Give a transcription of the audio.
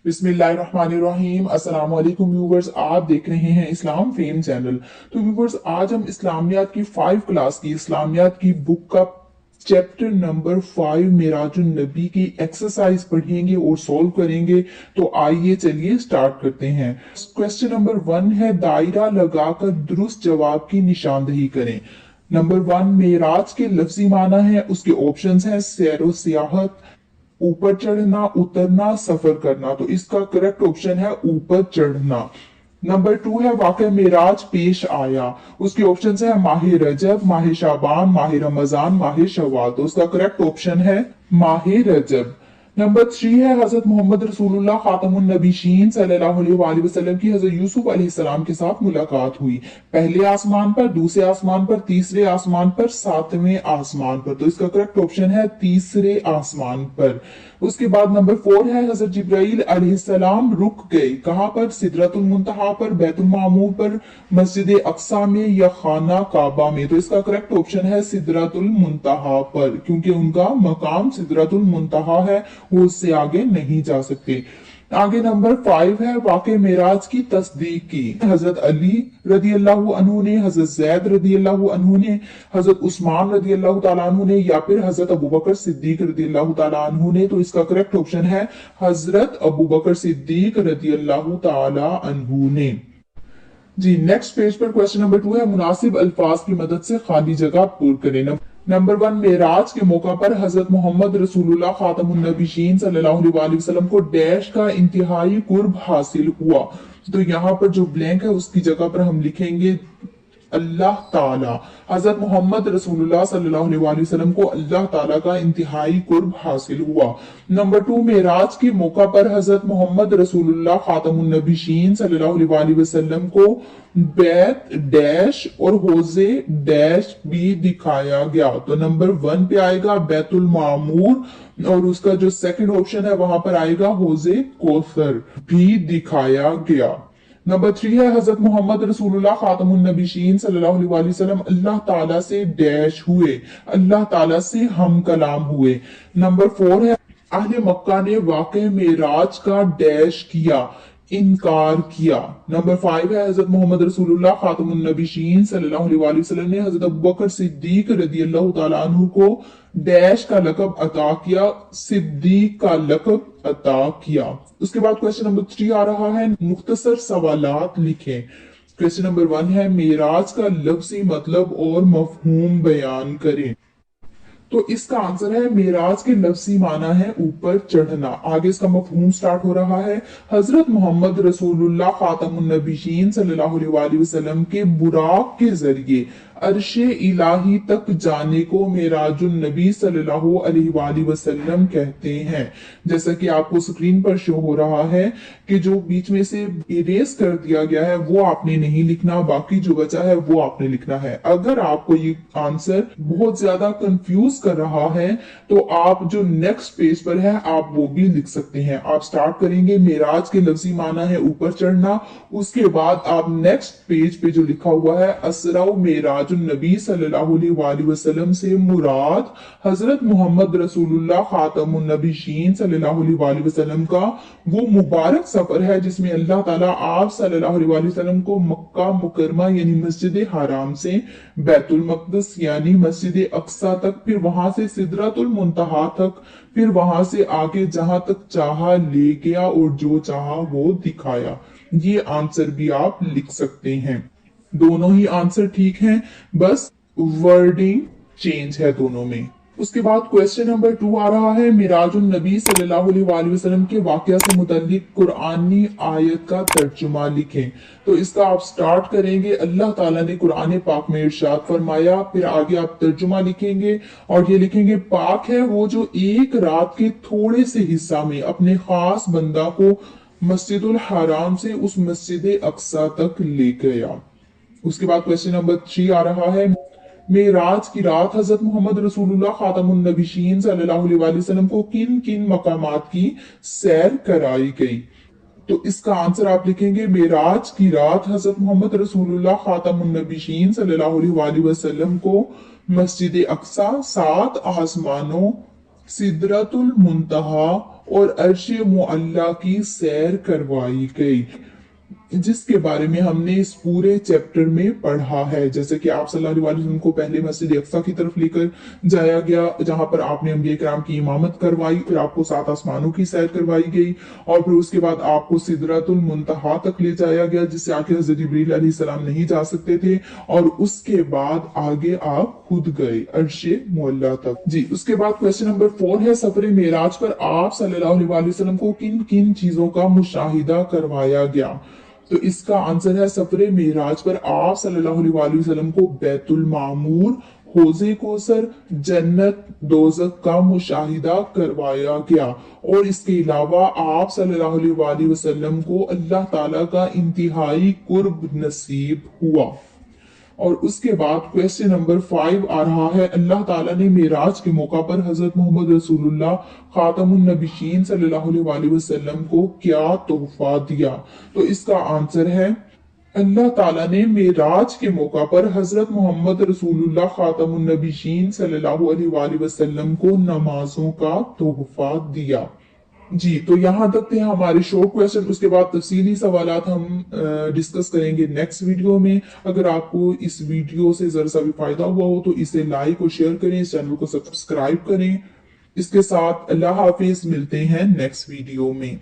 बिस्मिल्लाहिर्रहमानिर्रहीम। अस्सलाम वालेकुम व्यूवर्स, आप देख रहे हैं इस्लाम फेम चैनल। तो व्यूवर्स, आज हम इस्लामियात की 5 क्लास की इस्लामियात की बुक का चैप्टर नंबर 5 मिराजुन नबी की एक्सरसाइज पढ़ेंगे और सॉल्व करेंगे। तो आइए चलिए स्टार्ट करते हैं। क्वेश्चन नंबर 1 है, दायरा लगाकर दुरुस्त जवाब की निशानदही करें। नंबर 1, मेराज के लफ्जी माना है, उसके ऑप्शंस हैं सैरो सियाहत, ऊपर चढ़ना, उतरना, सफर करना। तो इसका करेक्ट ऑप्शन है ऊपर चढ़ना। नंबर 2 है, वाक़या मेराज पेश आया, उसके ऑप्शन है माह रजब, माह शाबान, माह रमजान, माह शव्वाल। तो उसका करेक्ट ऑप्शन है माह रजब। नंबर 3 है, हजरत मोहम्मद रसूलुल्लाह खातमुन नबीशीन सल्लल्लाहु अलैहि वसल्लम की हजरत यूसुफ अलैहिस्सलाम के साथ मुलाकात हुई। पहले आसमान पर, दूसरे आसमान पर, तीसरे आसमान पर, सातवें आसमान पर। तो इसका करेक्ट ऑप्शन है तीसरे आसमान पर। उसके बाद नंबर 4 है, हजरत जिब्राइल अलैहिस्सलाम रुक गए, कहां पर? सिदरतुल मुंतहा पर, बैतुल मामूर पर, मस्जिद अक्सा में या खाना काबा में। तो इसका करेक्ट ऑप्शन है सिदरतुल मुंतहा पर, क्योंकि उनका मकाम सिदरतुल मुंतहा है, वो उससे आगे नहीं जा सकते। आगे नंबर 5 है, वाक़े मेराज की तस्दीक की। हजरत अली रदी अल्लाह अन्हु ने, हजरत जैद रदी अल्लाह अन्हु ने, हजरत उस्मान रदी अल्लाह तआला अन्हु ने, या फिर हजरत अबू बकर सिद्दीक रदी अल्लाह तआला अन्हु ने। तो इसका करेक्ट ऑप्शन है हजरत अबू बकर सिद्दीक रदी अल्लाह तआला अन्हु ने। जी, नेक्स्ट पेज पर क्वेश्चन नंबर 2 है, मुनासिब अल्फाज की मदद से खाली जगह पूर्ण करें। नंबर 1, मेराज के मौका पर हजरत मोहम्मद रसूलुल्लाह खातमुन नबीशीन सल्लल्लाहु अलैहि वसल्लम को डैश का इंतहाई कुर्ब हासिल हुआ। तो यहाँ पर जो ब्लैंक है उसकी जगह पर हम लिखेंगे अल्लाह ताला। हजरत मोहम्मद रसूलुल्लाह सल्लल्लाहु अलैहि वसल्लम को अल्लाह ताला का इंतहाई कुर्ब हासिल हुआ। नंबर 2, मेराज के मौका पर हजरत मोहम्मद रसूलुल्लाह खातमुन नबीशीन सल्लल्लाहु अलैहि वसल्लम को बैत डैश और होजे डैश भी दिखाया गया। तो नंबर 1 पे आएगा बैतुल मामूर, और उसका जो सेकंड ऑप्शन है वहां पर आएगा होजे कोसर भी दिखाया गया। नंबर 3 है, हजरत मोहम्मद रसूलुल्लाह खातमुन नबीशीन सल्लल्लाहु अलैहि वसल्लम अल्लाह ताला से डैश हुए, अल्लाह ताला से हम कलाम हुए। नंबर 4 है, अहले मक्का ने वाक़े मेराज का डैश किया, इनकार किया। नंबर 5 है, हजरत मोहम्मद रसूलुल्लाह खातमुन नबीशीन सल्लल्लाहु अलैहि वसल्लम ने हजरत अबू बकर सिद्दीक रदी अल्लाह तआला अन्हु को डैश का लकब अता किया, सिद्दीक का लकब अता किया। उसके बाद क्वेश्चन नंबर 3 आ रहा है, मुख्तसर सवालात लिखें। क्वेश्चन नंबर 1 है, मेराज का लफ्जी मतलब और मफहूम बयान करें। तो इसका आंसर है मेराज के लफ्जी माना है ऊपर चढ़ना। आगे इसका मफहूम स्टार्ट हो रहा है, हजरत मोहम्मद रसूलुल्लाह खातमुन नबीशीन सल्लल्लाहु अलैहि वसल्लम के बुराक के जरिए अर्शे इलाही तक जाने को मेराजुन नबी सल्लल्लाहु अलैहि वसल्लम कहते हैं। जैसा कि आपको स्क्रीन पर शो हो रहा है कि जो बीच में से इरेज कर दिया गया है वो आपने नहीं लिखना, बाकी जो बचा है वो आपने लिखना है। अगर आपको ये आंसर बहुत ज्यादा कंफ्यूज कर रहा है तो आप जो नेक्स्ट पेज पर है आप वो भी लिख सकते हैं। आप स्टार्ट करेंगे, मेराज के लफ्जी माना है ऊपर चढ़ना, उसके बाद आप नेक्स्ट पेज पे जो लिखा हुआ है असरा मेराज नबी सल्लल्लाहु अलैहि वसल्लम से मुराद हजरत मोहम्मद रसूलुल्लाह खातमुन नबीशीन सल्लल्लाहु अलैहि वसल्लम का वो मुबारक सफर है जिसमें अल्लाह ताला आप सल्लल्लाहु अलैहि वसल्लम को मक्का मुकरमा यानी मस्जिद हराम से बैतुल मकदस यानी मस्जिद अक्सा तक, फिर वहां से सिदरतुल मुंतहा तक, फिर वहां से आगे जहां तक चाहा ले गया और जो चाहा वो दिखाया। ये आंसर भी आप लिख सकते हैं। दोनों ही आंसर ठीक हैं, बस वर्डिंग चेंज है दोनों में। उसके बाद क्वेश्चन नंबर 2 आ रहा है, मिराजुन नबी सल्लल्लाहु अलैहि वसल्लम के वाकया से मुतल्लिक कुरानी आयत का तर्जुमा लिखें। तो इसका आप स्टार्ट करेंगे, अल्लाह ताला ने कुरान पाक में इरशाद फरमाया, फिर आगे आप तर्जुमा लिखेंगे और ये लिखेंगे, पाक है वो जो एक रात के थोड़े से हिस्सा में अपने खास बंदा को मस्जिदुल हराम से उस मस्जिद अक्सा तक ले गया। उसके बाद क्वेश्चन नंबर 3 आ रहा है, मेराज की रात हजरत मोहम्मद रसूलुल्लाह खातमुन नबीशीन सल्लल्लाहु अलैहि वसल्लम को किन किन मकामात की सैर कराई गई। तो इसका आंसर आप लिखेंगे, मेराज की रात हजरत मोहम्मद रसूलुल्लाह खातमुन नबीशीन सल्लल्लाहु अलैहि वसल्लम को मस्जिद अक्सा, 7 आसमानों सिदरतुल मुंतहा और अर्श मुअल्ला की सैर करवाई गई, जिसके बारे में हमने इस पूरे चैप्टर में पढ़ा है। जैसे कि आप सल्लल्लाहु अलैहि वसल्लम को पहले मस्जिद अक्सा की तरफ लेकर जाया गया, जहां पर आपने अंबिया किराम की इमामत करवाई, फिर आपको 7 आसमानों की सैर करवाई गई, और फिर उसके बाद आपको सिदरतुल मुंतहा तक ले जाया गया, जिससे आगे हजरत जिब्रील अलैहिस्सलाम नहीं जा सकते थे, और उसके बाद आगे आप खुद गए अर्शे मुअल्ला तक। जी, उसके बाद क्वेश्चन नंबर 4 है, सफर मेराज पर आप सल्लल्लाहु अलैहि वसल्लम को किन किन चीजों का मुशाहिदा करवाया गया? तो इसका आंसर है, सफरे मेराज पर आप सल्लल्लाहु अलैहि वसल्लम को बैतुल मामूर, हौजे कोसर, जन्नत, दोजक का मुशाहिदा करवाया गया। और इसके अलावा आप सल्लल्लाहु अलैहि वसल्लम को अल्लाह ताला का इंतहाई कुर्ब नसीब हुआ। और उसके बाद क्वेश्चन नंबर 5 आ रहा है, अल्लाह ताला ने मेराज के मौका पर हजरत मोहम्मद रसूलुल्लाह खातमुन नबीयीन सल्लल्लाहु अलैहि वसल्लम को क्या तोहफा दिया? तो इसका आंसर है, अल्लाह ताला ने मेराज के मौका पर हजरत मोहम्मद रसूलुल्लाह खातमुन नबीयीन सल्लल्लाहु अलैहि वसल्लम को नमाजों का तोहफा दिया। जी, तो यहाँ तक थे हमारे शॉर्ट क्वेश्चन। उसके बाद तफसीली सवालात हम डिस्कस करेंगे नेक्स्ट वीडियो में। अगर आपको इस वीडियो से जरा सा भी फायदा हुआ हो तो इसे लाइक और शेयर करें, इस चैनल को सब्सक्राइब करें। इसके साथ अल्लाह हाफिज, मिलते हैं नेक्स्ट वीडियो में।